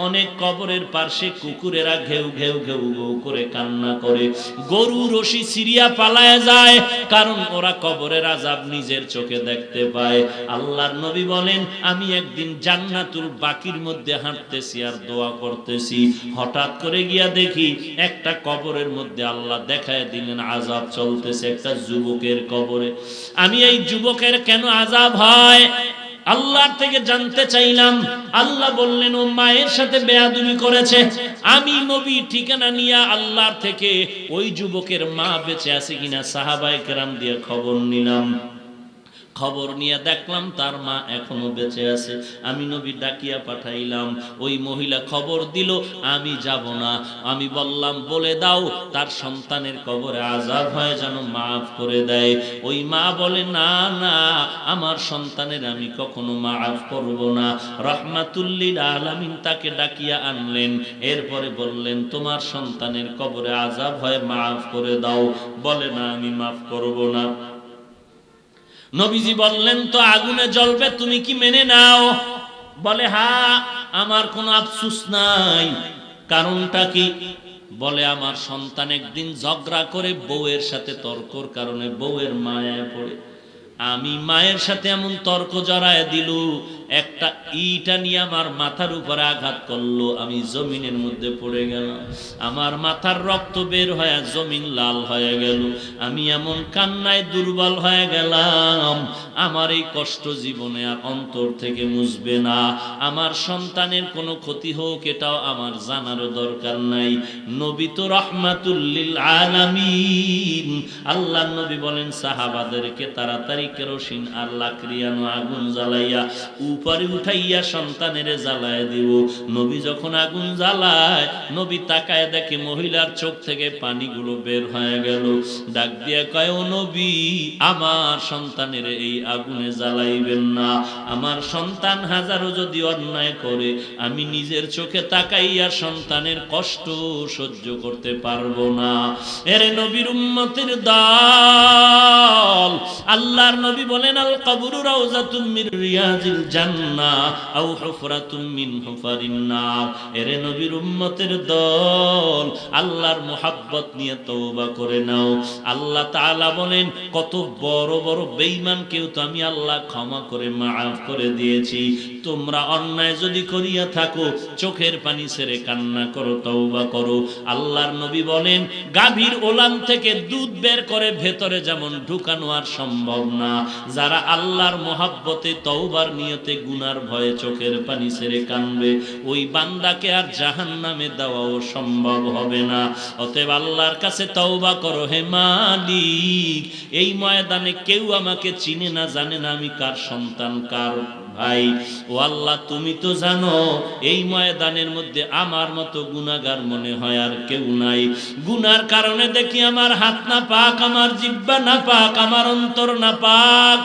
অনেক কবরের পাশে কুকুরেরা ঘেউ ঘেউ ঘেউ ঘেউ করে কান্না করে, গরু রশি সিরিয়া পালায় যায়, কারণ ওরা কবরের আযাব নিজের চোখে দেখতে পায়। আল্লাহর নবী বলেন, আমি একদিন জান্নাতুল বাকির মধ্যে হাঁটতেছি আর দোয়া করতেছি, হঠাৎ করে গিয়া দেখি একটা কবরের মধ্যে আল্লাহ দেখায় দিলেন আযাব চলতেছে একটা যুবকের কবরে। আমি এই যুবকের কেন আযাব হয় আল্লাহর থেকে জানতে চাইলাম। আল্লাহ বললেন, ও মায়ের সাথে বেয়াদবি করেছে। আমি নবী ঠিকানা নিয়ে আল্লাহর থেকে ওই যুবকের মা বেঁচে আছে কিনা সাহাবায়ে কেরাম দিয়ে খবর নিলাম। খবর নিয়ে দেখলাম তার মা এখনো বেঁচে আছে। আমি নবী ডাকিয়া পাঠাইলাম, ওই মহিলা খবর দিল আমি যাব না। আমি বললাম, বলে দাও তার সন্তানের কবরে আযাব হয় যেন মাফ করে দেয়। ওই মা বলে, না না, আমার সন্তানের আমি কখনো মাফ করব না। রাহমাতুল লিল আলামিন তাকে ডাকিয়া আনলেন, এরপরে বললেন, তোমার সন্তানের কবরে আযাব হয় মাফ করে দাও। বলে, না আমি মাফ করব না। নবীজি বললেন, তো আগুনে জ্বলবে, তুমি কি মেনে নাও? বলে, হ্যাঁ, আমার কোনো আফসোস নাই। কারণটা কি? বলে, আমার সন্তান একদিন ঝগড়া করে বউয়ের সাথে তর্কর কারণে বউয়ের মায়ায় পড়ে আমি মায়ের সাথে এমন তর্ক জড়ায় দিল, একটা ইটা নিয়ে আমার মাথার উপরে আঘাত করলো, আমি জমিনের মধ্যে পড়ে গেলাম। আমার মাথার রক্ত বের হয়ে জমিন লাল হয়ে গেল। আমি এমন কান্নায় দুর্বল হয়ে গেলাম, আমার এই কষ্ট জীবনে আর অন্তর থেকে মুছবে না। আমার সন্তানের কোনো ক্ষতি হোক এটাও আমার জানারও দরকার নাই। নবী তো রাহমাতুল লিল আলামিন। আল্লাহর নবী বলেন সাহাবাদেরকে তাড়াতাড়ি কেরোসিন আর লাকড়িয়ানো আগুন জ্বালাইয়া উপরে উঠাইয়া সন্তানের জ্বালায় দিব। নবী যখন আগুন জ্বালায়, নবী তাকায় দেখে মহিলার চোখ থেকে পানিগুলো বের হয়ে গেল। ডাক দিয়ে কয়, ও নবী, আমার সন্তানের এই আগুনে জ্বালাইবেন না। আমার সন্তান হাজারো যদি অন্যায় করে, আমি নিজের চোখে তাকাইয়া সন্তানের কষ্ট সহ্য করতে পারবো না। এরে নবীর উম্মতের দল, আল্লাহর নবী বলেন, আল কবরু রাউযাতুম মির রিয়াজিল জান্নাহ আও হুফরাতুম মিন হুফারিন নার। এরে নবীর উম্মতের দল, আল্লাহর মুহাব্বত নিয়ে তওবা করে নাও। আল্লাহ তাআলা বলেন, কত বড় বড় বেঈমান কেউ তো আমি আল্লাহ ক্ষমা করে মাফ করে দিয়েছি। তোমরা অন্যায় যদি করিয়া থাকো, চোখের পানি ছেড়ে কান্না করো, তওবা করো। আল্লাহর নবী বলেন, গাভীর ওলান থেকে দুধ বের করে ভেতরে যেমন ঢুকানো আর সম্ভব না, যারা আল্লাহর মহব্বতে তওবার নিয়তে গুনার ভয়ে চোখের পানি ছেড়ে কানবে, ওই বান্দাকে আর জাহান্নামে দেওয়াও সম্ভব হবে না। অতএব আল্লাহর কাছে তওবা করো, হে মালিক, এই ময়দানে কেউ আমাকে চিনে না, জানে না আমি কার সন্তান, কার ভাই। ও আল্লাহ, তুমি তো জানো এই ময়দানের মধ্যে আমার মতো গুনাহগার মনে হয় আর কেউ নাই। গুনার কারণে দেখি আমার হাত না পাক, আমার জিহ্বা না পাক, আমার অন্তর না পাক।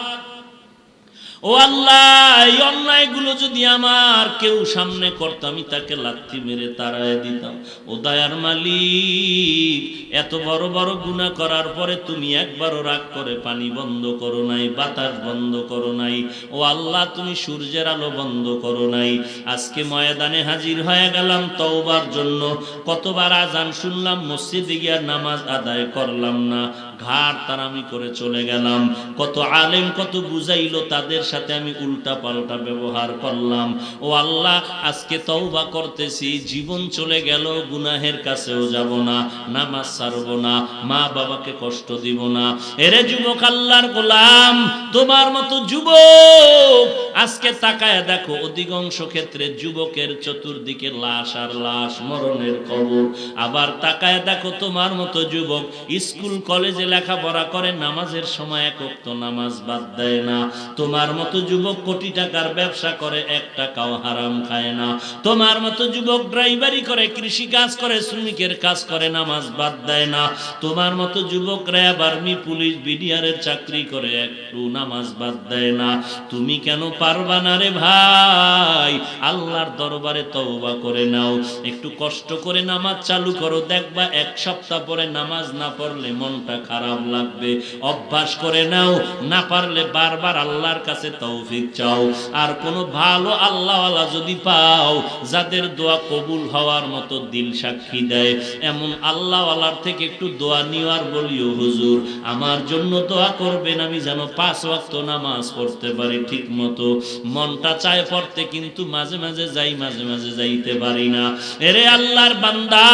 ও আল্লাহ, এই অন্যায়গুলো যদি আমার কেউ সামনে করতো, আমি তাকে লাথি মেরে তাড়ায় দিতাম। ও দয়ার মালিক, এত বড় বড় গুনাহ করার পরে তুমি একবারও রাগ করে পানি বন্ধ করো নাই, বাতাস বন্ধ করো নাই। ও আল্লাহ, তুমি সূর্যের আলো বন্ধ করো নাই। আজকে ময়দানে হাজির হয়ে গেলাম তওবার জন্য। কতবার আজান শুনলাম, মসজিদে গিয়ে নামাজ আদায় করলাম না, ঘাট তারামি করে চলে গেলাম। কত আলেম কত বুঝাইলো, তাদের সাথে আমি উল্টা পাল্টা ব্যবহার করলাম। ও আল্লাহ, আজকে তওবা করতেছি, জীবন চলে গেল, গুনাহের কাছেও যাব না, নামাজ ছাড়ব না, মা বাবাকে কষ্ট দিব না। এরে যুবক, আল্লাহর গোলাম, তোমার মতো যুবক আজকে তাকায় দেখো, অধিকাংশ ক্ষেত্রে যুবকের চতুর্দিকে লাশ আর লাশ, মরণের কবর। আবার তাকায় দেখো, তোমার মতো যুবক স্কুল কলেজে লেখাপড়া করে, নামাজের সময় এক ওয়াক্ত নামাজ বাদ দেয় না। তোমার মতো যুবক কোটি টাকার ব্যবসা করে, এক টাকাও হারাম খায় না। তোমার মতো যুবক ড্রাইভারি করে, কৃষি কাজ করে, শ্রমিকের কাজ করে, নামাজ বাদ দেয় না। তোমার মতো যুবক র্যাব, আর্মি, পুলিশ, বিডিআরের চাকরি করে, একটু নামাজ বাদ দেয় না। তুমি কেন পারবা না রে ভাই? আল্লাহর দরবারে তওবা করে নাও, একটু কষ্ট করে নামাজ চালু করো, দেখবা এক সপ্তাহ পরে নামাজ না পড়লে মনটা খারাপ লাগবে। অভ্যাস করে নাও, না পারলে বারবার আল্লাহর কাছে তৌফিক চাও। আর কোন ভালো আল্লাহওয়ালা যদি পাও, যাদের দোয়া কবুল হওয়ার মতো দিল সাক্ষী দেয়, এমন আল্লাহওয়ালার থেকে একটু দোয়া নিওয়ার বলিও, হুজুর আমার জন্য দোয়া করবেন, আমি যেন 5 ওয়াক্ত নামাজ পড়তে পারি ঠিক মতো। মনটা চায় পড়তে, কিন্তু মাঝে মাঝে যাই, মাঝে মাঝে যাইতে পারি না। এরে আল্লাহর বান্দা,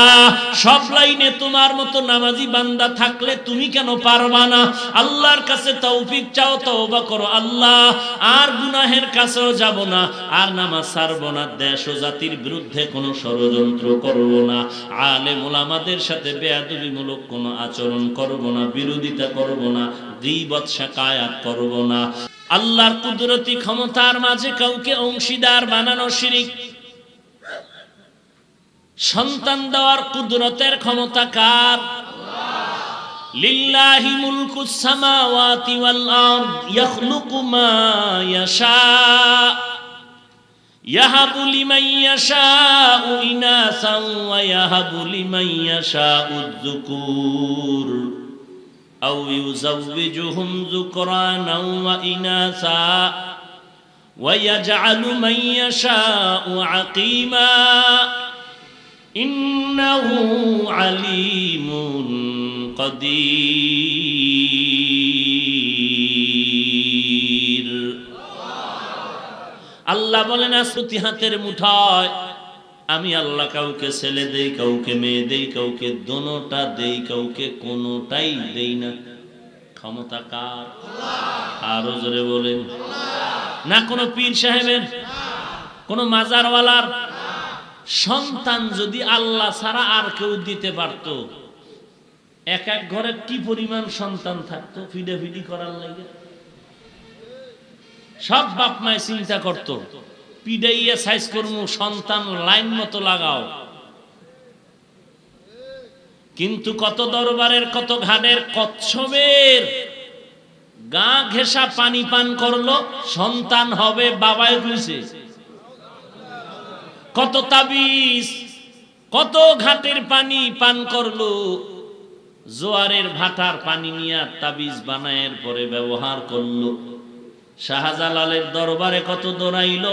সব লাইনে তোমার মতো নামাজি বান্দা থাকলে তুমি কেন পারবা না? আল্লাহর কাছে তৌফিক চাও, তওবা করো, আল্লাহ আর গুনাহের কাছেও যাব না, আর নামাজ ছাড়ব না, দেশ ও জাতির বিরুদ্ধে কোনো ষড়যন্ত্র করব না, আলেম ওলামাদের সাথে বেয়াদবিমূলক কোনো আচরণ করব না, বিরোধিতা করব না, গীবত শাকায়াত করব না। আল্লাহর কুদরতি ক্ষমতার মাঝে কাউকে অংশীদার বানানো শিরিক। সন্তান দেওয়ার কুদরতের ক্ষমতা কার? লিল্লাহি মুলকুস সামাওয়াতি ওয়াল আরদ ইয়াখলুকু মা ইয়াশা ইয়াহাবু লিমান ইয়াশাউ ইনাসান ওয়া ইয়াহাবু লিমান ইয়াশাউ যুকুর আও ইউযাওবিজুহুম যুকরানান ওয়া ইনাসা ওয়া ইয়াজআলু মান ইয়াশাউ আকিমা ইন্নাহু আলিমুন কাদির। আল্লাহ বলেন, আসুতি হাতের মুঠায় আমি আল্লাহ কাউকে ছেলে দেই, কাউকে মেয়ে দেই, কাউকে দোনোটা দেই, কাউকে কোনোটাই দেই না। ক্ষমতা কার? আরো জোরে বলেন। না কোনো পীর সাহেবের, কোনো মাজারওয়ালার। সন্তান যদি আল্লাহ ছাড়া আর কেউ দিতে পারত, এক এক ঘরে কি পরিমাণ সন্তান থাকতো ফিডাফিডি করার লাগে। সব বাপ মায় চিন্তা করতো, পিডাইয়া সাইজ করমু, সন্তান লাইন মতো লাগাও। কিন্তু কত দরবারের, কত ঘাটের কচ্ছপের গা ঘেঁষা পানি পান করলো, সন্তান হবে বাবায় কইছে। কত তাবিজ, কত ঘাটের পানি পান করলো, জোয়ারের ভাটার পানি নিয়ে তাবিজ বানায়ের পরে ব্যবহার করলো। শাহজালালের দরবারে কত দৌড়াইলো,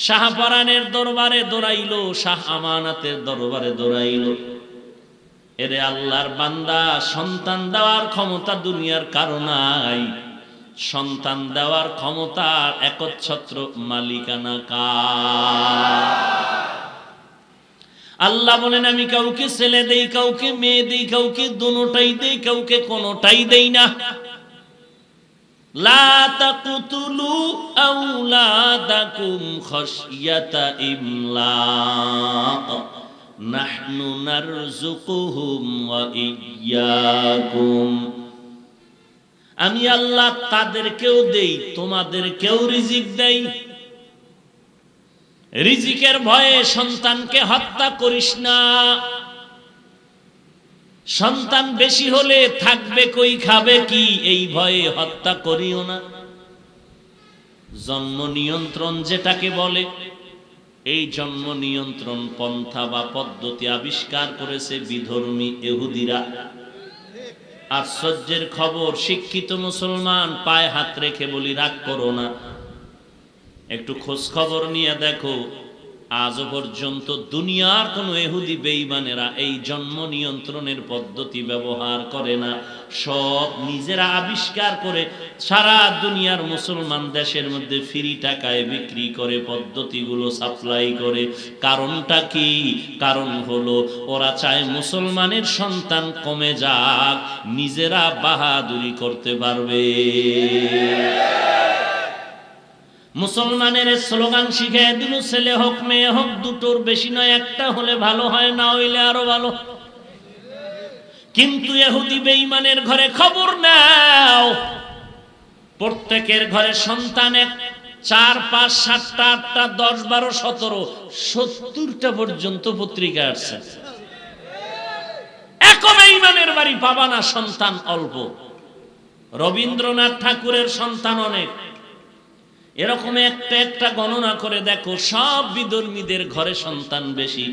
শাহপরানের দরবারে দৌড়াইলো, শাহ আমানাতের দরবারে দৌড়াইলো। এরে আল্লাহর বান্দা, সন্তান দেওয়ার ক্ষমতা দুনিয়ার কারো নাই। সন্তান দেওয়ার ক্ষমতার একচ্ছত্র মালিকানা কার? আল্লাহ বলেন, আমি কাউকে ছেলে দেই, কাউকে মেয়ে দেই, কাউকে দুটোটাই দেই, কাউকে কোনোটাই দেই না। লা তাকতুলু আওলাদাকুম খাশইয়াতা ইমলাক নাহনু নারযুকুহুম ওয়া ইয়্যাকুম। আমি আল্লাহ তাদেরকেও দেই, তোমাদেরকেও রিজিক দেই। রিজিকের ভয়ে সন্তানকে হত্যা করিস না। সন্তান বেশি হলে থাকবে কই, খাবে কি, এই ভয়ে হত্যা করিও না। জন্ম নিয়ন্ত্রণ যেটাকে বলে, এই জন্ম নিয়ন্ত্রণ পন্থা বা পদ্ধতি আবিষ্কার করেছে বিধর্মী ইহুদিরা। আশ্চর্যের খবর, শিক্ষিত মুসলমান পায়ে হাত রেখে বলি, রাগ করো না, একটু খোঁজ খবর নিয়ে দেখো, আজও পর্যন্ত দুনিয়ার কোনো ইহুদি বেঈমানেরা এই জন্ম নিয়ন্ত্রণের পদ্ধতি ব্যবহার করে না। সব নিজেরা আবিষ্কার করে সারা দুনিয়ার মুসলমান দেশের মধ্যে ফ্রি টাকায় বিক্রি করে, পদ্ধতিগুলো সাপ্লাই করে। কারণটা কি? কারণ হলো ওরা চায় মুসলমানের সন্তান কমে যাক, নিজেরা বাহাদুরি করতে পারবে। মুসলমানের স্লোগান শিখে দিল, ছেলে হোক মেয়ে হোক দুটোর বেশি নয়, একটা হলে ভালো হয়, না হইলে আরো ভালো। কিন্তু ইহুদি বেঈমানের ঘরে খবর নাও, প্রত্যেকের ঘরে সন্তান এক, 4, 5, 7টা, 8টা, 10, 12, 17, 70টা পর্যন্ত পত্রিকা আসছে। এক বেঈমানের বাড়ি পাবা না সন্তান অল্প। রবীন্দ্রনাথ ঠাকুরের সন্তান অনেক। এরকম একটা একটা গণনা করে দেখো, সব বিধর্মীদের ঘরে সন্তান বেশি।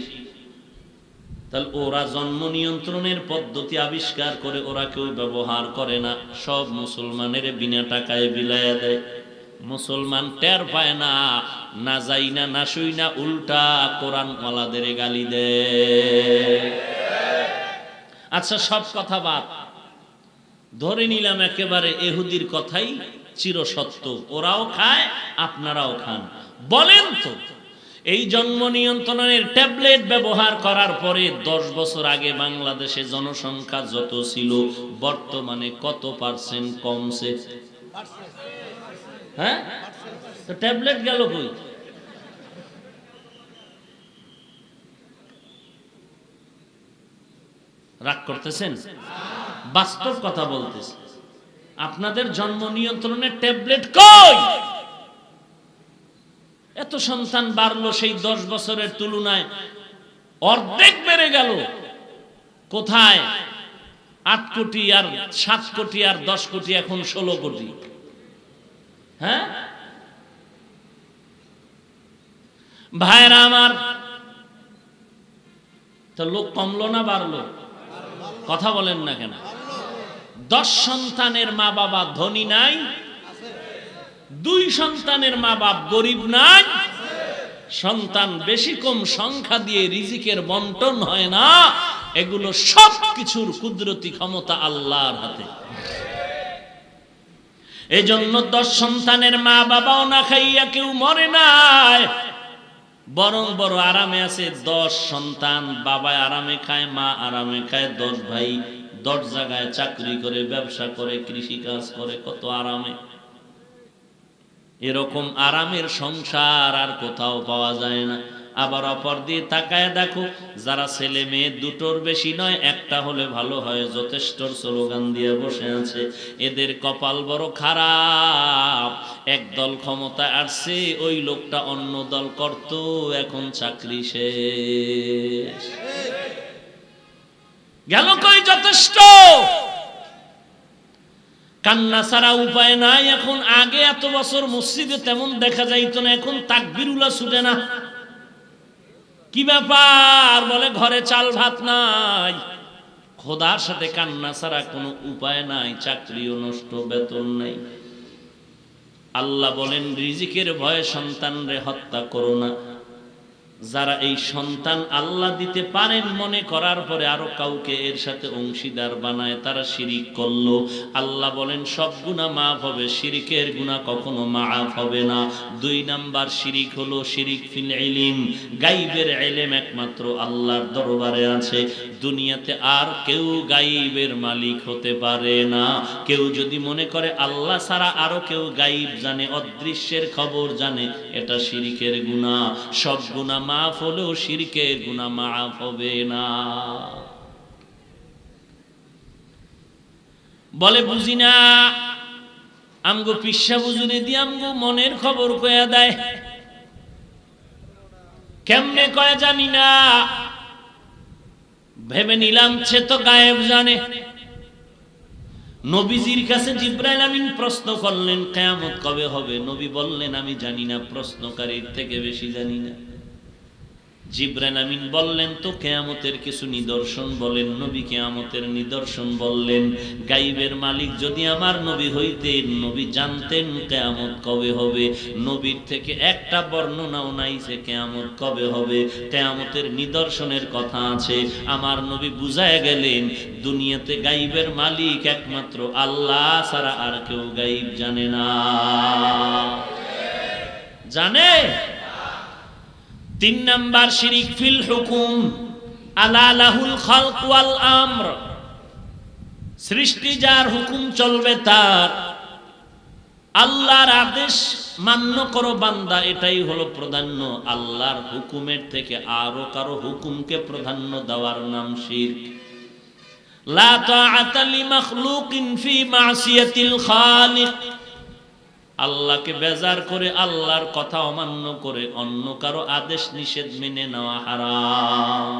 তাহলে ওরা জন্ম নিয়ন্ত্রণের পদ্ধতি আবিষ্কার করে, ওরা কেউ ব্যবহার করে না, সব মুসলমানের বিনা টাকায় বিলায়া দেয়। মুসলমান টের পায় না, না যাই না, না শুই না, উল্টা কোরআন ওয়ালাদের গালি দেয়। আচ্ছা, সব কথা বাদ, ধরে নিলাম একেবারে এহুদির কথাই চিরসত্য, ওরাও খায় আপনারাও খান। বলেন তো, এই জন্ম নিয়ন্ত্রণের ট্যাবলেট ব্যবহার করার পরে 10 বছর আগে বাংলাদেশে জনসংখ্যা যত ছিল বর্তমানে কত পার্সেন্ট কমছে? হ্যাঁ, তো ট্যাবলেট গেল কই? রাগ করতেছেন? বাস্তব কথা বলতেছে, আপনাদের জন্ম নিয়ন্ত্রণের ট্যাবলেট কই? এত সন্তান বাড়লো, সেই 10 বছরের তুলনায় অর্ধেক বেড়ে গেল। কোথায়? 8 কোটি আর 7 কোটি আর 10 কোটি, এখন 16 কোটি। হ্যাঁ ভাইরা আমার, তো লোক কমলো না বাড়লো? কথা বলেন না কেন? 10 সন্তানের মা বাবা ধনী নাই, 2 সন্তানের মা বাপ গরিব নাই। সন্তান বেশি কম সংখ্যা দিয়ে রিজিকের বন্টন হয় না, এগুলো সব কিছুর কুদরতি ক্ষমতা আল্লাহর হাতে। এজন্য 10 সন্তানের মা বাবাও না খাইয়া কেউ মরে নাই, বরং বড় আরামে আছে। 10 সন্তান, বাবা আরামে খায়, মা আরামে খায়, 10 ভাই 10 জায়গায় চাকরি করে, ব্যবসা করে, কৃষি কাজ করে, কত আরামে। এরকম আরামের সংসার আর কোথাও পাওয়া যায় না। আবার অপর দিয়ে তাকায় দেখো, যারা ছেলে মেয়ে দুটোর বেশি নয়, একটা হলে ভালো হয় যথেষ্ট স্লোগান দিয়ে বসে আছে, এদের কপাল বড় খারাপ। একদল ক্ষমতায় আসছে, ওই লোকটা অন্য দল করত, এখন চাকরি শেষ, গেল কই যথেষ্ট। কান্না ছাড়া উপায় নাই এখন। আগে এত বছর মসজিদে তেমন দেখা যাইতো না, এখন তাকবীরুল্লাহ ছুটে না। কি ব্যাপার? বলে ঘরে চাল ভাত নাই। খোদার সাথে কান্না ছাড়া কোনো উপায় নাই, চাকরিও নষ্ট, বেতন নাই। আল্লাহ বলেন, রিজিকের ভয়ে সন্তানরে হত্যা করো না। যারা এই সন্তান আল্লাহ দিতে পারেন মনে করার পরে আরো কাউকে এর সাথে অংশীদার বানায়, তারা শিরিক করলো। আল্লাহ বলেন সব গুনাহ মাফ হবে, শিরিকের গুনাহ কখনো মাফ হবে না। 2 নাম্বার শিরিক হলো শিরিক ফিল ইলম। গায়বের ইলম একমাত্র আল্লাহর দরবারে আছে, দুনিয়াতে আর কেউ গায়বের মালিক হতে পারে না। কেউ যদি মনে করে আল্লাহ ছাড়া আরো কেউ গায়ব জানে, অদৃশ্যের খবর জানে, এটা শিরিকের গুনাহ। সব গুনাহ মাফ হলেও শিরকের গুনাহ মাফ হবে না। বলে বুঝি না, আমগো পিসা বুঝুনি দিয়ে আমগো মনের খবর কয়া দেয়। কেমনে কয়া জানি না, ভেবে নিলাম সে তো গায়েব জানে। নবীজির কাছে জিবরাইল আমিন প্রশ্ন করলেন, কিয়ামত কবে হবে? নবী বললেন, আমি জানি না, প্রশ্নকারীর থেকে বেশি জানি না। জিবরাইল আমিন বললেন, তো কিয়ামতের কিছু নিদর্শন বলেন। নবী কিয়ামতের নিদর্শন বললেন। গায়বের মালিক যদি আমার নবী হইতেন, নবী জানতেন কিয়ামত কবে হবে। নবীর থেকে একটা বর্ণনাও নাই যে কিয়ামত কবে হবে। কিয়ামতের নিদর্শনের কথা আছে, আমার নবী বুঝায় গেলেন দুনিয়াতে গায়বের মালিক একমাত্র আল্লাহ ছাড়া আর কেউ গায়ব জানে না। জানে? 3 নাম্বার শিরিক ফিল হুকুম। আলা লাহুল খালক ওয়াল আমর। সৃষ্টি যার, হুকুম চলবে তার। আল্লাহর আদেশ মান্য করো বান্দা, এটাই হলো প্রাধান্য। আল্লাহর হুকুমের থেকে আরো কারো হুকুমকে প্রাধান্য দেওয়ার নাম শিরক। লা তাআতা লিমাখলুকিন ফি মাসিয়াতিল খালিক। আল্লাহকে বেজার করে, আল্লাহর কথা অমান্য করে অন্য কারো আদেশ নিষেধ মেনে নেওয়া হারাম।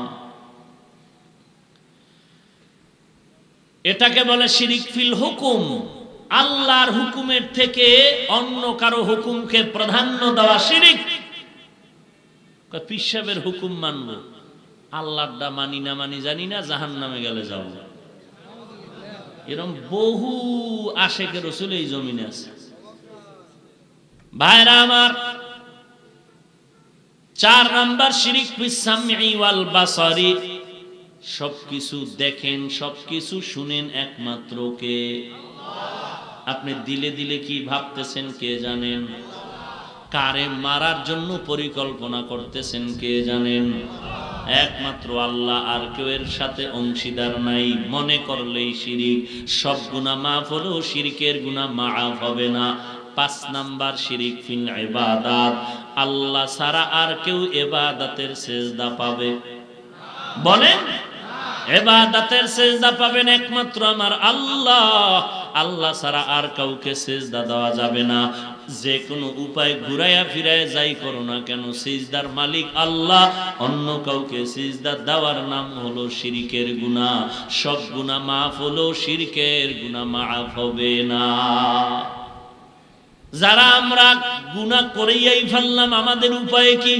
এটাকে বলে শিরিক ফিল হুকুম। আল্লাহর হুকুমের থেকে অন্য কারো হুকুমকে প্রাধান্য দেওয়া শিরিক। পীর সাহেবের হুকুম মানবো, আল্লাহরটা মানি না মানি জানি না, জাহান্নামে গেলে যাব। এরকম বহু আশেকের রাসূল এই জমিনে আছে। ভাইরা আমার, 4 নাম্বার শিরিক বিসামঈ ওয়াল বাসারি, সবকিছু দেখেন, সবকিছু শুনেন একমাত্র কে? আপনি দিলে দিলে কি ভাবতেছেন কে জানেন? কারে মারার জন্য পরিকল্পনা করতেছেন কে জানেন? একমাত্র আল্লাহ, আর কেউ এর সাথে অংশীদার নাই। মনে করলেই শিরিক। সব গুনাহ মাফ হলেও শিরকের গুনাহ মাফ হবে না। 5 নাম্বার শিরিক ফিল ইবাদাত, আল্লাহ ছাড়া আর কেউ ইবাদতের সেজদা পাবে? বলেন, ইবাদতের সেজদা পাবেন একমাত্র আমার আল্লাহ। আল্লাহ ছাড়া আর কাউকে সেজদা দেওয়া যাবে না। যে কোনো উপায় ঘুরাইয়া ফিরাইয়া যাই করো না কেন, সিজদার মালিক আল্লাহ। অন্য কাউকে সিজদা দেওয়ার নাম হলো শিরকের গুনাহ। সব গুনাহ মাফ হলো, শিরকের গুনাহ মাফ হবে না। যারা আমরা গুনাহ করেই ফেললাম, আমাদের উপায় কি?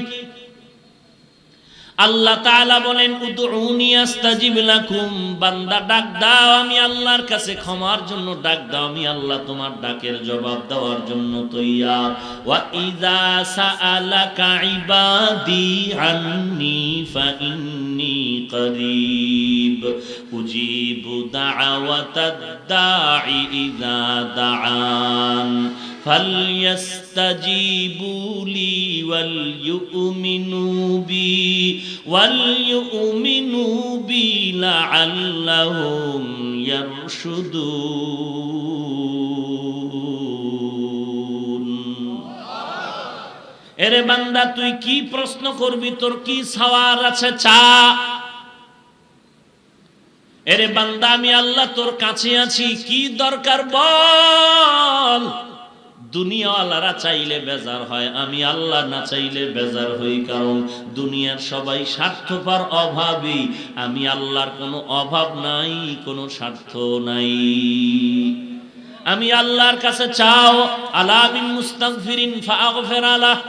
আল্লাহ তাআলা বলেন, উদউনি আস্তাজিব লাকুম, বান্দা ডাক দাও, আমি আল্লাহর কাছে ক্ষমার জন্য ডাক দাও, আমি আল্লাহ তোমার ডাকের জবাব দেওয়ার জন্য তৈয়ার। ওয়া ইযা সাআলাকা ইবাদি আন্নী ফাইন্নী করিব উজিবু দাওয়াতাদ দাঈ ইযা দাআন فَلْيَسْتَجِيبُوا لِي وَلْيُؤْمِنُوا بِي لَعَلَّهُمْ يَرْشُدُونَ। এরে বান্দা, তুই কি প্রশ্ন করবি? তোর কি সওয়াল আছে? চা। এরে বান্দা, আমি আল্লাহ তোর কাছে আছি, কি দরকার বল। দুনিয়াওয়ালারা চাইলে বেজার হয়, আমি আল্লাহ না চাইলে বেজার হই। কারণ দুনিয়ার সবাই স্বার্থপর, অভাবী। আমি আল্লাহর কোনো অভাব নাই, কোনো স্বার্থ নাই। আমি আল্লাহর কাছে চাও, আলা বিল মুস্তাগফিরিন ফাগফির আলাহ।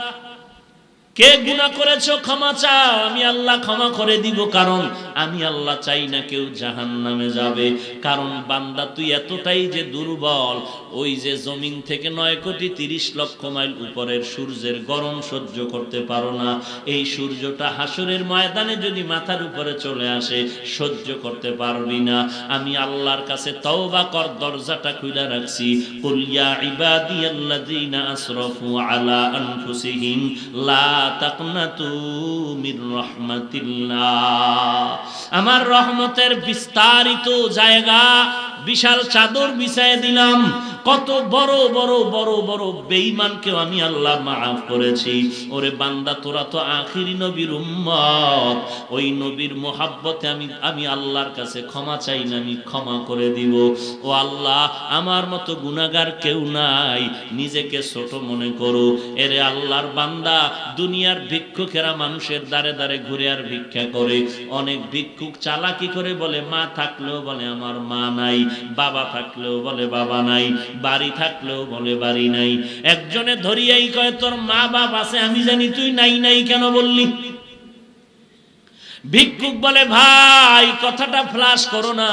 কে গুনাহ করেছো ক্ষমা চাও, আমি আল্লাহ ক্ষমা করে দিব। কারণ আমি আল্লাহ চাই না কেউ জাহান্নামে যাবে। কারণ বান্দা, তুই এতটাই যে দুর্বল, ওই যে জমিন থেকে 9,30,00,000 মাইল উপরের সূর্যের গরম সহ্য করতে পারো না। এই সূর্যটা হাসরের ময়দানে যদি মাথার উপরে চলে আসে, সহ্য করতে পারবি না। আমি আল্লাহর কাছে তওবা কর, দরজাটা খুলে রাখছি। কুল ইয়া ইবাদিয়াল্লাযীনা আসরাফু আলা আনফুসিহিম লা তাকনাতু মির রাহমাতিল্লাহ। আমার রহমতের বিস্তারিত জায়গা, বিশাল চাদর বিছায় দিলাম। কত বড় বড় বড় বড় বেঈমানকেও আমি আল্লাহ মাফ করেছি। ওরে বান্দা, তোরা তো আখিরি নবীর উম্মত। ওই নবীর মোহাব্বতে আমি আল্লাহর কাছে ক্ষমা চাই না, আমি ক্ষমা করে দিব। ও আল্লাহ, আমার মতো গুনাহগার কেউ নাই, নিজেকে ছোট মনে করো। এরে আল্লাহর বান্দা, দুনিয়ার ভিক্ষুকেরা মানুষের দ্বারে দ্বারে ঘুরে আর ভিক্ষা করে। অনেক ভিক্ষুক চালাকি করে বলে মা থাকলেও বলে আমার মা নাই, বাবা থাকলেও বলে বাবা নাই, বাড়ি থাকলেও বলে বাড়ি নাই। একজনে ধরিয়াই কয়, তোর মা বাপ আছে, আমি জানি, তুই নাই নাই কেন বললি? ভিক্ষুক বলে, ভাই কথাটা ফ্লাশ করো না,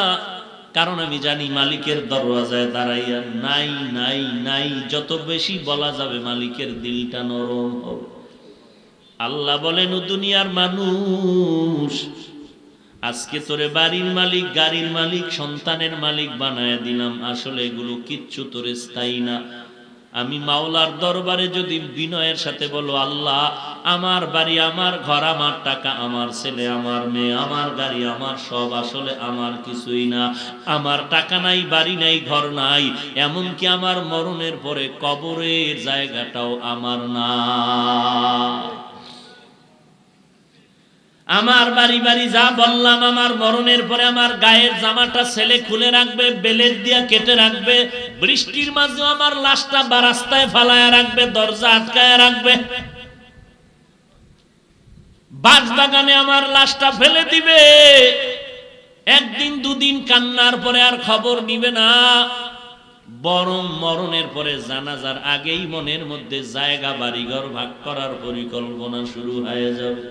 কারণ আমি জানি মালিকের দরওয়াজায় দাঁড়াইয়া নাই নাই নাই যত বেশি বলা যাবে, মালিকের দিলটা নরম হবে। আল্লাহ বলেন, ও দুনিয়ার মানুষ, আজকে তোরে বাড়ির মালিক, গাড়ির মালিক, সন্তানের মালিক বানায় দিলাম। আসলে এগুলো কিচ্ছু তোরে স্থায়ী না। আমি মাওলার দরবারে যদি বিনয়ের সাথে বলো, আল্লাহ, আমার বাড়ি, আমার ঘর, আমার টাকা, আমার ছেলে, আমার মেয়ে, আমার গাড়ি, আমার সব আসলে আমার কিছুই না। আমার টাকা নাই, বাড়ি নাই, ঘর নাই, এমনকি আমার মরণের পরে কবরের জায়গাটাও আমার না। আমার বাড়ি বাড়ি যা বললাম, আমার মরণের পরে আমার গায়ের জামাটা ছেলে খুলে রাখবে, বেলেট দিয়া কেটে রাখবে, বৃষ্টির মাঝে আমার লাশটা রাস্তায় ফালায়া রাখবে, দরজা আটকায় রাখবে, বাঁশবাগানে আমার লাশটা ফেলে দিবে। একদিন দুদিন কান্নার পরে আর খবর নিবে না, বরং মরণের পরে জানাজার আগেই মনের মধ্যে জায়গা বাড়িঘর ভাগ করার পরিকল্পনা শুরু হয়ে যাবে।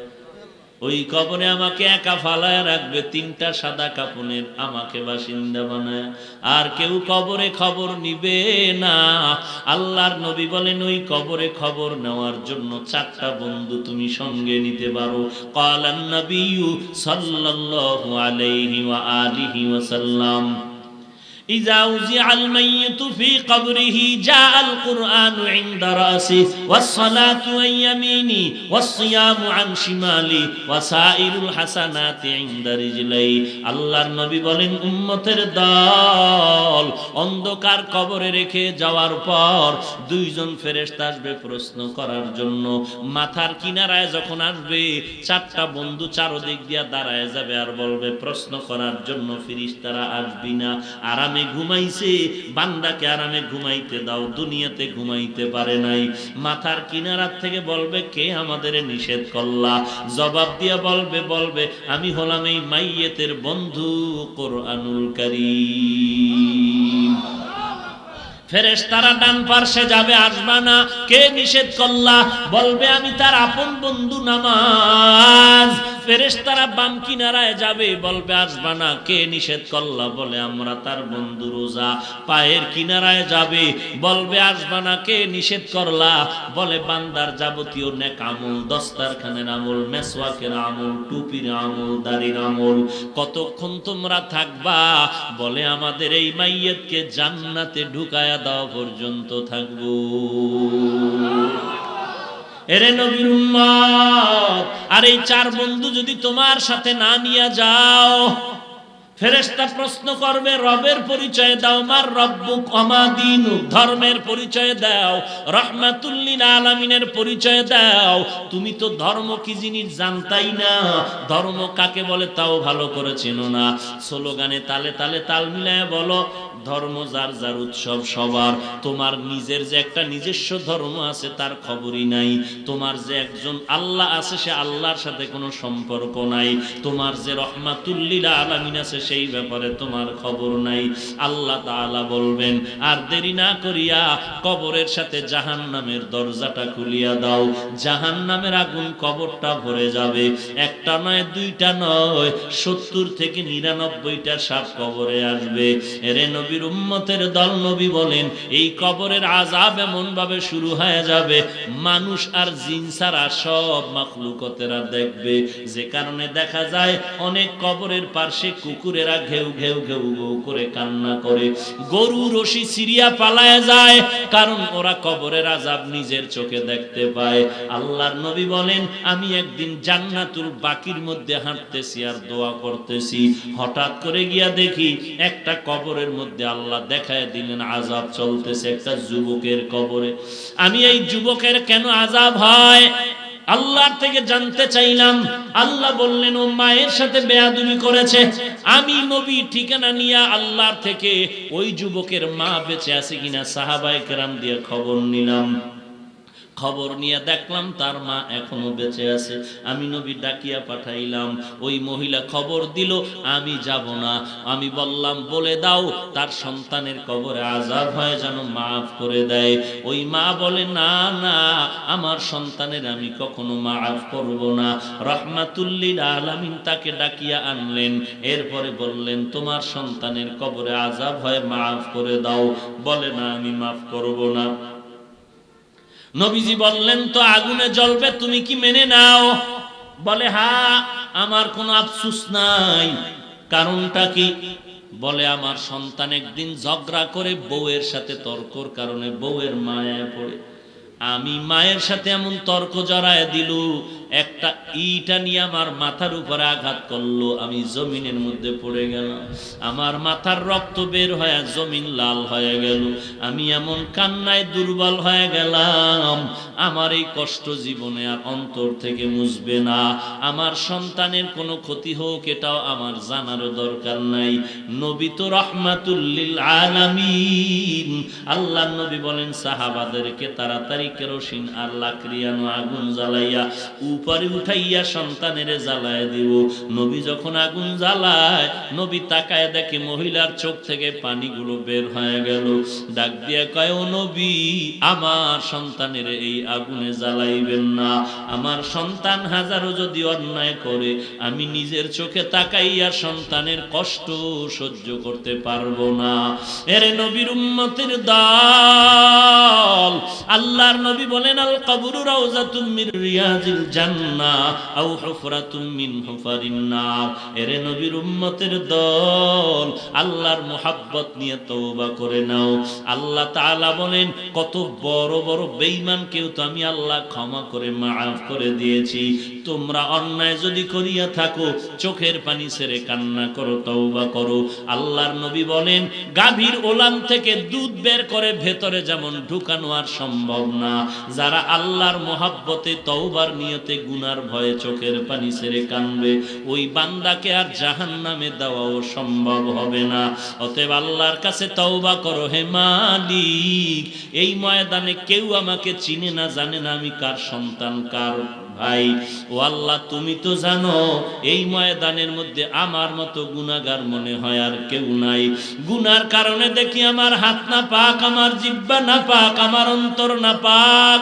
ওই কবরে আমাকে একা ফালায় রাখবে, 3টা সাদা কাফনের আমাকে বাসিন্দা বানায়, আর কেউ কবরে খবর নিবে না। আল্লাহর নবী বলেন ওই কবরে খবর নেওয়ার জন্য 4টা বন্ধু তুমি সঙ্গে নিতে পারো। ক্বালান নবিয়্যু সাল্লাল্লাহু আলাইহি ওয়া আলিহি ওয়াসাল্লাম إذا وزع الميت في قبره جاء القرآن عند رأسه والصلاة عن يمينه والصيام عن شماله وسائر الحسنات عند رجليه আল্লাহর নবী বলেন উম্মতের দল অন্ধকার কবরে রেখে যাওয়ার পর 2জন ফেরেশতা আসবে প্রশ্ন করার জন্য। মাথার কিনারায় যখন আসবে 4টা বন্ধু চারদিক দিয়া দাঁড়ায় যাবে আর বলবে প্রশ্ন করার জন্য ফেরেশতারা আসবি না, আরামে ঘুমাইছে, বান্দাকে আরামে ঘুমাইতে দাও, দুনিয়াতে ঘুমাইতে পারে নাই। মাথার কিনারার থেকে বলবে কে আমাদের নিষেধ করলা? জবাব দিয়ে বলবে আমি হলাম এই মাইয়েতের বন্ধু কোরআনুল কারীম। ফেরেশতারা ডান পার্শ্বে যাবে, আসবা না, কে নিষেধ করলা? বলবে আমি তার আপন বন্ধু নামাজ। ফেরেশতারা বাম কিনারায় যাবে, বলবে আসবা না, কে নিষেধ করলা? বলে আমরা তার বন্ধু রোজা। পায়ের কিনারায় যাবে, বলবে আসবা না, কে নিষেধ করলা? বলে বান্দার যাবতীয় নেক আমল, দস্তারখানের আমল, মেসওয়াকের আমল, টুপির আমল, দাড়ির আমল। কতক্ষণ তোমরা থাকবা? বলে আমাদের এই মাইয়াতকে জান্নাতে ঢুকায়া দাও পর্যন্ত থাকবো। এরে নবীর উম্মত, আর এই 4 বন্ধু যদি তোমার সাথে না নিয়ে যাও, ফেরেশতা প্রশ্ন করবে রবের পরিচয় দাও, মার রব্বুক ওমা দীনুক, ধর্মের পরিচয় দাও, রাহমাতুল লিল আলামিনের পরিচয় দাও। তুমি তো ধর্ম কি জিনিস জানতাই না, ধর্ম কাকে বলে তাও ভালো করে চেনো না। স্লোগানে তালে তালে তাল মিলায় বলো ধর্ম যার যার উৎসব সবার। তোমার নিজের যে একটা নিজস্ব ধর্ম আছে তার খবরই নাই। তোমার যে একজন আল্লাহ আছে সে আল্লাহর সাথে কোনো সম্পর্ক নাই। তোমার যে রহমাতুল লিল আলামিন আছে সেই ব্যাপারে তোমার খবর নাই। আল্লাহ তাআলা বলবেন আর দেরি না করিয়া কবরের সাথে জাহান্নামের দরজাটা খুলিয়া দাও। জাহান্নামের আগুন কবরটা ভরে যাবে। একটা নয়, 2টা নয়, 70 থেকে 99টা সাপ কবরে আসবে। এরে নবীর উম্মতের দল, নবী বলেন এই কবরের আযাব এমন ভাবে শুরু হয়ে যাবে মানুষ আর জিন ছাড়া সব মাখলুকতেরা দেখবে। যে কারণে দেখা যায় অনেক কবরের পাশে কুকুরেরা ঘেউ ঘেউ ঘেউ ঘেউ করে কান্না করে, গরু রশি সিরিয়া পালায় যায়, কারণ ওরা কবরের আযাব নিজের চোখে দেখতে পায়। আল্লাহর নবী বলেন আমি একদিন জান্নাতুল বাকির মধ্যে হাঁটতেছি আর দোয়া করতেছি, হঠাৎ করে গিয়া দেখি একটা কবরের মধ্যে আল্লাহ দেখায় দিলেন আযাব চলতেছে একটা যুবকের কবরে। আমি এই যুবকের কেন আযাব হয় আল্লাহর থেকে জানতে চাইলাম। আল্লাহ বললেন ও মায়ের সাথে বেয়াদবি করেছে। আমি নবী ঠিকানা নিয়ে আল্লাহর থেকে ওই যুবকের মা বেঁচে আছে কিনা সাহাবায়ে কেরাম দিয়ে খবর নিলাম। খবর নিয়ে দেখলাম তার মা এখনো বেঁচে আছে। আমি নবী ডাকিয়া পাঠাইলাম, ওই মহিলা খবর দিল আমি যাব না। আমি বললাম বলে দাও তার সন্তানের কবরে আযাব হয় যেন মাফ করে দেয়। ওই মা বলে না না, আমার সন্তানের আমি কখনো মাফ করব না। রাহমাতুল লিল আলামিন তাকে ডাকিয়া আনলেন, এরপরে বললেন তোমার সন্তানের কবরে আযাব হয় মাফ করে দাও। বলে না আমি মাফ করব না। নবীজি বললেন তো আগুনে জ্বলবে, তুমি কি মেনে নাও? বলে হ্যাঁ, আমার কোনো আফসোস নাই। কারণটা কি? বলে আমার সন্তান একদিন ঝগড়া করে বউয়ের সাথে তর্কর কারণে বউয়ের মায়ায় পড়ে আমি মায়ের সাথে এমন তর্ক জড়ায় দিল, একটা ইটা নিয়ে আমার মাথার উপরে আঘাত করলো, আমি জমিনের মধ্যে পড়ে গেলাম। আমার মাথার রক্ত বের হয়ে জমিন লাল হয়ে গেল। আমি এমন কান্নায় দুর্বল হয়ে গেলাম, আমার এই কষ্ট জীবনে আর অন্তর থেকে মুছবে না। আমার সন্তানের কোনো ক্ষতি হোক এটাও আমার জানারও দরকার নাই। নবী তো রাহমাতুল লিল আলামিন। আল্লাহর নবী বলেন সাহাবাদেরকে তাড়াতাড়ি কেরোসিন আর লাকড়িয়ানো আগুন জ্বালাইয়া উপরে উঠাইয়া সন্তানের জ্বালায় দিব। নবী যখন আগুন জ্বালায়, নবী তাকায় দেখে মহিলার চোখ থেকে পানিগুলো বের হয়ে গেল। ডাক দিয়ে কয়, ও নবী, আমার সন্তানের এই আগুনে জ্বালাইবেন না। আমার সন্তান হাজারো যদি অন্যায় করে, আমি নিজের চোখে তাকাইয়া সন্তানের কষ্ট সহ্য করতে পারবো না। এরে নবীর উম্মতের দল, আল্লাহর নবী বলেন, আল কবরু রাউযাতুম মির রিয়াজিল জান্নাহ আও হুফরাতুম মিন হুফারিন নার। এরে নবীর উম্মতের দল, আল্লাহর মুহাব্বত নিয়ে তওবা করে নাও। আল্লাহ তাআলা বলেন, কত বড় বড় বেঈমানকেও তো আমি আল্লাহ ক্ষমা করে মাফ করে দিয়েছি। তোমরা অন্যায় যদি করিয়া থাকো, চোখের পানি ছেড়ে কান্না করো, তওবা করো। আল্লাহর নবী বলেন, গাভীর ওলান থেকে দুধ বের করে ভেতরে যেমন ঢুকানো আর সম্ভব না, যারা আল্লাহর মুহাব্বতে তওবার নিয়তে গুনার ভয়ে চোখের পানি ছেড়ে কানবে, ওই বান্দাকে আর জাহান্নামে দেওয়াও সম্ভব হবে না। অতএব আল্লাহর কাছে তওবা করো। হে মালিক, এই ময়দানে কেউ আমাকে চিনে না, জানে না আমি কার সন্তান, কার ভাই। ও আল্লাহ, তুমি তো জানো এই ময়দানের মধ্যে আমার মতো গুনাহগার মনে হয় আর কেউ নাই। গুনার কারণে দেখি আমার হাত না পাক, আমার জিহ্বা না পাক, আমার অন্তর না পাক।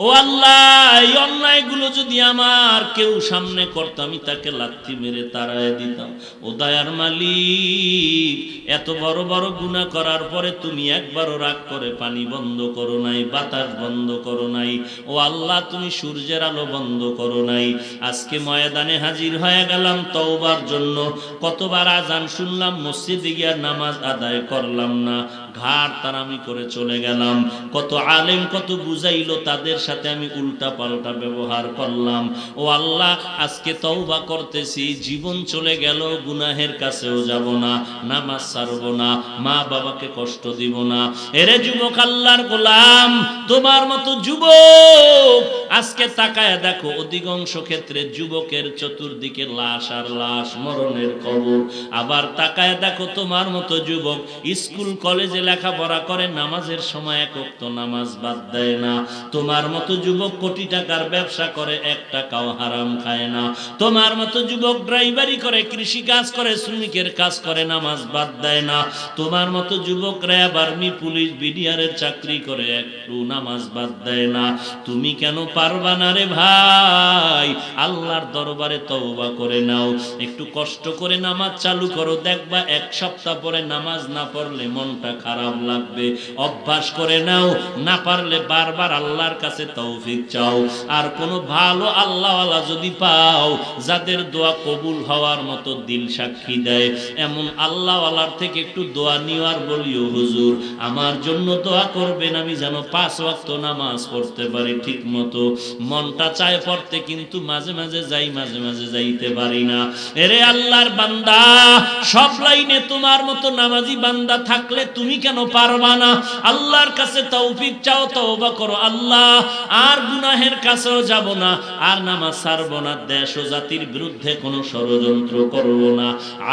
ও আল্লাহ, এই অন্যায়গুলো যদি আমার কেউ সামনে করতো, আমি তাকে লাথি মেরে তাড়ায় দিতাম। ও দয়ার মালিক, এত বড় বড় গুনাহ করার পরে তুমি একবারও রাগ করে পানি বন্ধ করো নাই, বাতাস বন্ধ করো নাই। ও আল্লাহ, তুমি সূর্যের আলো বন্ধ করো নাই। আজকে ময়দানে হাজির হয়ে গেলাম তওবার জন্য। কতবার আজান শুনলাম, মসজিদে গিয়ে নামাজ আদায় করলাম না, ঘাড় তারামি করে চলে গেলাম। কত আলেম কত বুঝাইলো, তাদের সাথে আমি উল্টা পাল্টা ব্যবহার করলাম। ও আল্লাহ, আজকে তওবা করতেছি, জীবন চলে গেল, গুনাহের কাছেও যাব না, নামাজ ছাড়বো না, মা বাবাকে কষ্ট দিব না। এরে যুবক, আল্লাহর গোলাম, তোমার মতো যুবক আজকে তাকায় দেখো, অধিকাংশ ক্ষেত্রে যুবকের চতুর্দিকে লাশ আর লাশ, মরণের কবর। আবার তাকায় দেখো, তোমার মতো যুবক স্কুল কলেজে লেখাপড়া করে, নামাজের সময় এক ওয়াক্ত নামাজ বাদ দেয় না। তোমার মতো যুবক কোটি টাকার ব্যবসা করে, এক টাকাও হারাম খায় না। তোমার মতো যুবক ড্রাইভারি করে, কৃষি কাজ করে, শ্রমিকের কাজ করে, নামাজ বাদ দেয় না। তোমার মতো যুবক র্যাব, আর্মি, পুলিশ, বিডিআরের চাকরি করে, একটু নামাজ বাদ দেয় না। তুমি কেন পারবা না রে ভাই? আল্লাহর দরবারে তওবা করে নাও, একটু কষ্ট করে নামাজ চালু করো, দেখবা এক সপ্তাহ পরে নামাজ না পড়লে মনটা খারাপ লাগবে। অভ্যাস করে নাও, না পারলে বারবার আল্লাহর কাছে তৌফিক চাও। আর কোনো ভালো আল্লাহওয়ালা যদি পাও, যাদের দোয়া কবুল হওয়ার মতো দিল সাক্ষী দেয়, এমন আল্লাহওয়ালার থেকে একটু দোয়া নিও, আর বলিও, হুজুর আমার জন্য দোয়া করবেন, আমি যেন 5 ওয়াক্ত নামাজ পড়তে পারি ঠিক মতো। মনটা চায় পড়তে, কিন্তু মাঝে মাঝে যাই, মাঝে মাঝে যাইতে পারি না। এরে আল্লাহর বান্দা, সব লাইনে তোমার মতো নামাজি বান্দা থাকলে তুমি কেন পারবা না? আল্লাহর কাছে তৌফিক চাও, তওবা করো। আল্লাহ, আর গুনাহের কাছেও যাব না, আর নামাজ ছাড়বো না, দেশ ও জাতির বিরুদ্ধে কোনো ষড়যন্ত্র করব না,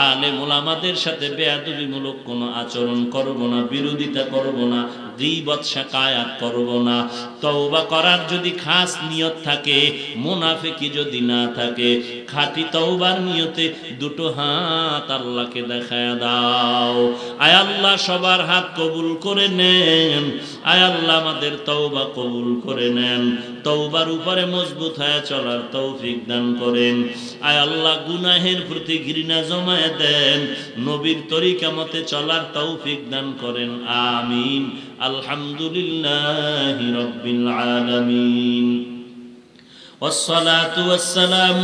আলেম ওলামাদের সাথে বেয়াদবিমূলক কোনো আচরণ করব না, বিরোধিতা করব না, গীবত শিকায়াত করব না। তওবা করার যদি খাস নিয়ত থাকে, মুনাফিকি যদি না থাকে, খাঁটি তওবার নিয়তে দুটো হাত আল্লাহকে দেখায় দাও। আয় আল্লাহ, সবার হাত কবুল করে নেন। আয় আল্লাহ, আমাদের তওবা কবুল করে নেন। তওবার উপরে মজবুত হয়ে চলার তৌফিক দান করেন। আয় আল্লাহ, গুনাহের প্রতি ঘৃণা জমায়ে দেন, নবীর তরিকা মতে চলার তৌফিক দান করেন। আমিন। আলহামদুলিল্লাহি রাব্বিল আলামিন। والصلاة والسلام